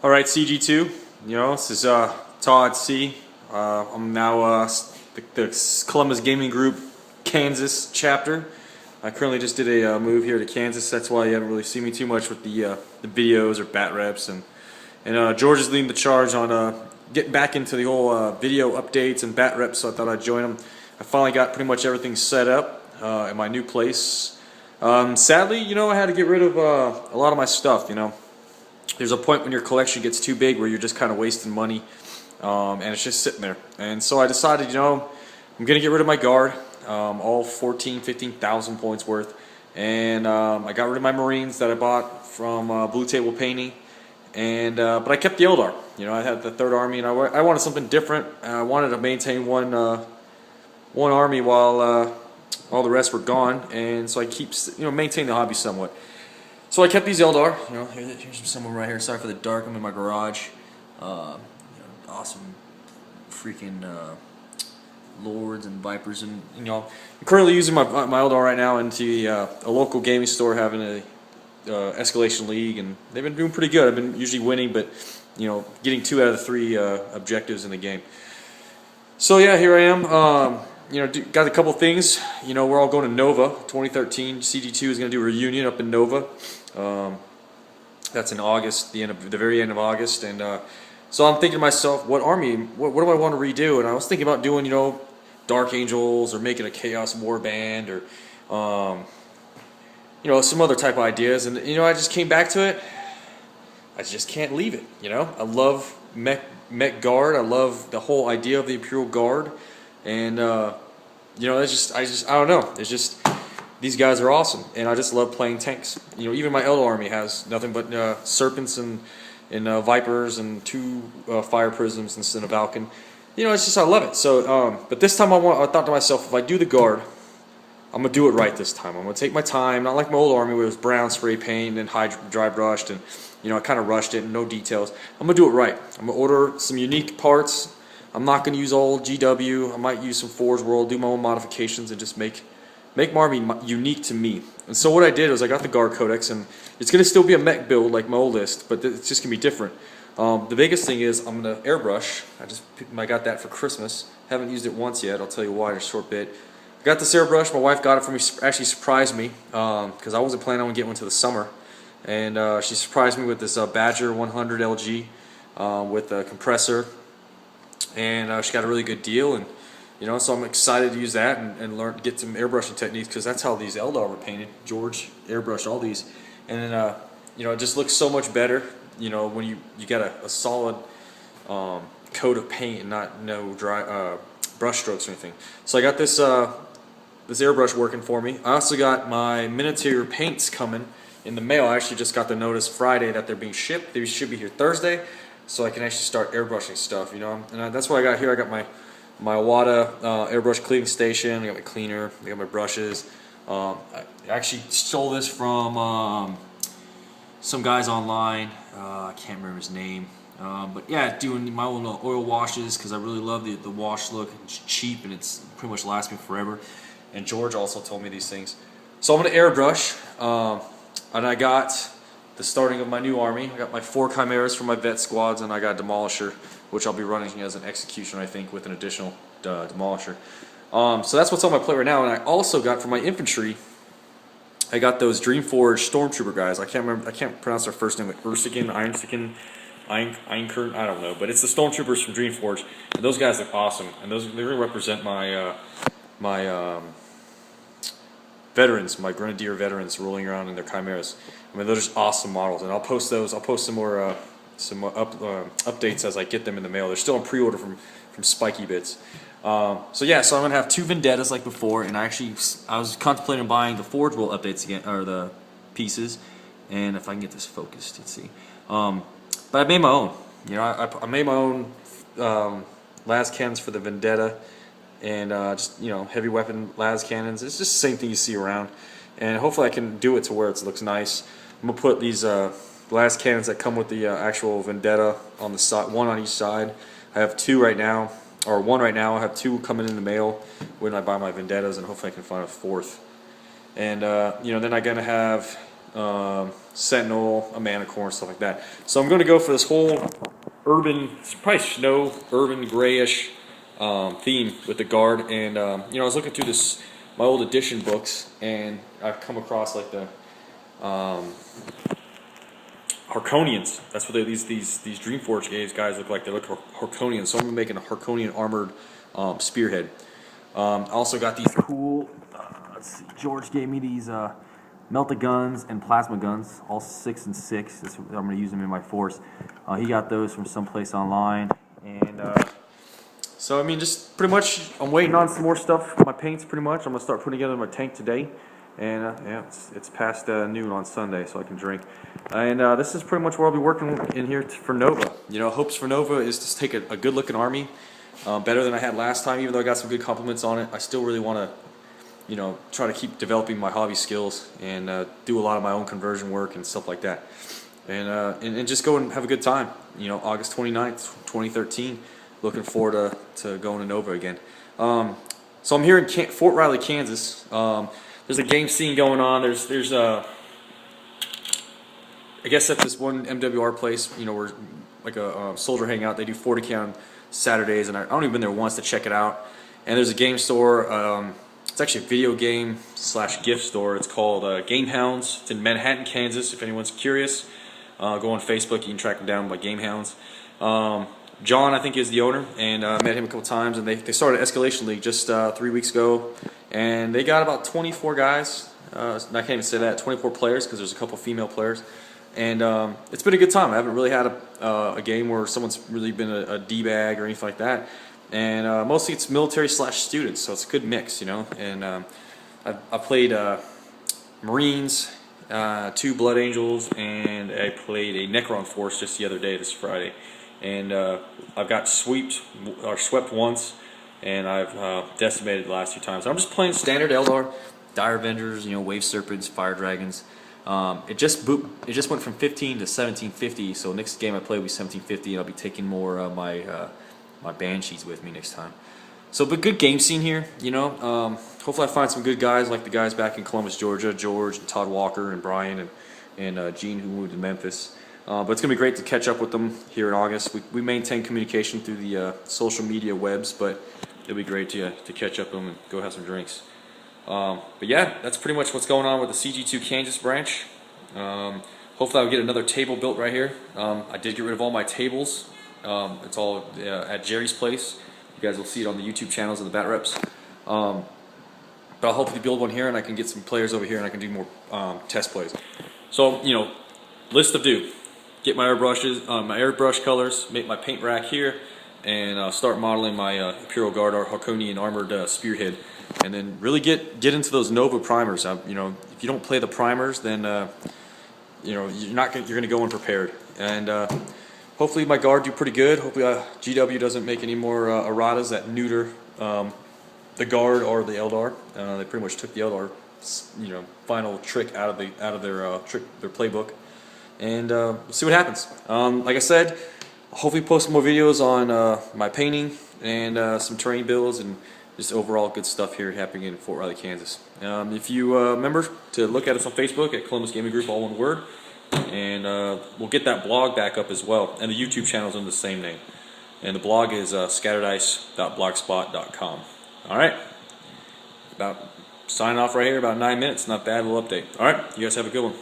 Alright, CG2, this is Todd C. I'm now the Columbus Gaming Group Kansas chapter. I currently just did a move here to Kansas. That's why you haven't really seen me too much with the videos or bat reps. And George is leading the charge on getting back into the whole video updates and bat reps, so I thought I'd join him. I finally got pretty much everything set up at my new place. Sadly, I had to get rid of a lot of my stuff, There's a point when your collection gets too big where you're just kind of wasting money, and it's just sitting there. And so I decided, I'm going to get rid of my guard, all 15,000 points worth. And I got rid of my Marines that I bought from Blue Table Painting. And but I kept the Eldar. I had the 3rd Army, and I wanted something different. I wanted to maintain one army while all the rest were gone, and so I keep maintain the hobby somewhat. So I kept these Eldar. Here's someone right here. Sorry for the dark. I'm in my garage. Awesome, freaking lords and vipers, and I'm currently using my Eldar right now into a local gaming store, having a escalation league, and they've been doing pretty good. I've been usually winning, but getting 2 out of the 3 objectives in the game. So yeah, here I am. Got a couple things. We're all going to Nova 2013. CG2 is going to do a reunion up in Nova. That's in August, the very end of August, and so I'm thinking to myself, what army? What do I want to redo? And I was thinking about doing, Dark Angels, or making a Chaos Warband, or some other type of ideas. And I just came back to it. I just can't leave it. I love mech guard. I love the whole idea of the Imperial Guard. And it's just I don't know. It's just, these guys are awesome, and I just love playing tanks. Even my Eldar army has nothing but serpents and vipers and 2 fire prisms instead of Valken. It's just, I love it. So, but this time I thought to myself, if I do the guard, I'm gonna do it right this time. I'm gonna take my time, not like my old army where it was brown spray paint and dry brushed, and I kind of rushed it and no details. I'm gonna do it right. I'm gonna order some unique parts. I'm not going to use all GW. I might use some Forge World, do my own modifications, and just make my army unique to me. And so what I did was I got the Guard Codex, and it's going to still be a mech build like my old list, but it's just going to be different. The biggest thing is I'm going to airbrush. I got that for Christmas. Haven't used it once yet. I'll tell you why in a short bit. I got this airbrush. My wife got it for me. Actually surprised me because I wasn't planning on getting one until the summer, and she surprised me with this Badger 100 LG with a compressor. And she got a really good deal, and so I'm excited to use that and get some airbrushing techniques, because that's how these Eldar were painted. George airbrushed all these, and then it just looks so much better. When you got a solid coat of paint and no dry brush strokes or anything. So I got this airbrush working for me. I also got my miniature paints coming in the mail. I actually just got the notice Friday that they're being shipped. They should be here Thursday, so I can actually start airbrushing stuff, and that's what I got here. I got my Wada airbrush cleaning station. I got my cleaner. I got my brushes. I actually stole this from some guys online. I can't remember his name, but yeah, doing my own oil washes, because I really love the wash look. It's cheap, and it's pretty much lasts me forever. And George also told me these things, so I'm gonna airbrush, and I got the starting of my new army. I got my 4 Chimeras for my vet squads, and I got a Demolisher, which I'll be running as an execution, I think, with an additional Demolisher. So that's what's on my plate right now. And I also got for my infantry, I got those Dreamforged Stormtrooper guys. I can't pronounce their first name, like Ursikin, Einkern, I don't know, but it's the Stormtroopers from Dreamforged, and those guys look awesome, and they really represent my veterans, my Grenadier veterans rolling around in their Chimeras. I mean, those are just awesome models, and I'll post those. I'll post some more updates as I get them in the mail. They're still on pre-order from Spiky Bits. So yeah, so I'm gonna have 2 Vendettas like before, and I was contemplating buying the Forge World updates again, or the pieces, and if I can get this focused, let's see. But I made my own. I made my own las cannons for the Vendetta, and just heavy weapon las cannons. It's just the same thing you see around, and hopefully I can do it to where it looks nice. I'm gonna put these las cannons that come with the actual Vendetta on the side, 1 on each side. I have 2 right now, or 1 right now. I have 2 coming in the mail when I buy my Vendettas, and hopefully I can find a 4th. And then I'm gonna have Sentinel, a Manicore, and stuff like that. So I'm going to go for this whole urban, it's probably snow, urban grayish theme with the guard. And you know, I was looking through my old edition books, and I've come across like the Harkonians. That's what these Dreamforge guys look like. They look Harkonian. So I'm making a Harkonian armored spearhead. I also got these cool. Let's see. George gave me these melta guns and plasma guns, all 6 and 6. I'm going to use them in my force. He got those from someplace online, and so I mean, just pretty much, I'm waiting on some more stuff. My paints, pretty much. I'm going to start putting together my tank today. And yeah, it's past noon on Sunday, so I can drink. And this is pretty much where I'll be working in here for Nova. You know, hopes for Nova is to take a good-looking army, better than I had last time. Even though I got some good compliments on it, I still really want to, you know, try to keep developing my hobby skills and do a lot of my own conversion work and stuff like that. And just go and have a good time. You know, August 29th, 2013. Looking forward to going to Nova again. So I'm here in Fort Riley, Kansas. There's a game scene going on. There's I guess at this one MWR place, you know, where like a soldier hangout. They do 40 count Saturdays, and I've only been there once to check it out. And there's a game store. It's actually a video game / gift store. It's called Game Hounds. It's in Manhattan, Kansas. If anyone's curious, go on Facebook. You can track them down by Game Hounds. John, I think, is the owner, and I met him a couple times. And they started Escalation League just 3 weeks ago. And they got about 24 guys. I can't even say that, 24 players, because there's a couple female players. And it's been a good time. I haven't really had a game where someone's really been a D-bag or anything like that. And mostly it's military / students, so it's a good mix, you know. And I played Marines, 2 Blood Angels, and I played a Necron Force just the other day, this Friday. And I've got swept once. And I've decimated the last 2 times. I'm just playing standard Eldar, Dire Avengers, you know, Wave Serpents, Fire Dragons. It just went from 15 to 1750. So next game I play will be 1750, and I'll be taking more my Banshees with me next time. So, but good game scene here, you know. Hopefully I find some good guys like the guys back in Columbus, Georgia, George and Todd Walker and Brian and Gene, who moved to Memphis. But it's gonna be great to catch up with them here in August. We maintain communication through the social media webs, but it'll be great to catch up with them and go have some drinks. But yeah, that's pretty much what's going on with the CG2 Kansas Branch. Hopefully I'll get another table built right here. I did get rid of all my tables. It's all at Jerry's place. You guys will see it on the YouTube channels of the Bat Reps. But I'll hopefully build one here, and I can get some players over here, and I can do more test plays. So, you know, list of do. Get my airbrushes, my airbrush colors, make my paint rack here, and start modeling my Imperial Guard or Harkonian armored spearhead, and then really get into those Nova primers. You know, if you don't play the primers, then you know you're gonna go unprepared. And hopefully my guard do pretty good. Hopefully GW doesn't make any more erratas that neuter the guard or the Eldar. They pretty much took the Eldar, you know, final trick out of their playbook, and we'll see what happens. Like I said, hopefully post more videos on my painting and some terrain builds and just overall good stuff here happening in Fort Riley, Kansas. If you remember to look at us on Facebook at Columbus Gaming Group, all one word, and we'll get that blog back up as well, and the YouTube channel is under the same name, and the blog is scatteredice.blogspot.com. All right, about signing off right here, about 9 minutes, not bad, little update. All right, you guys have a good one.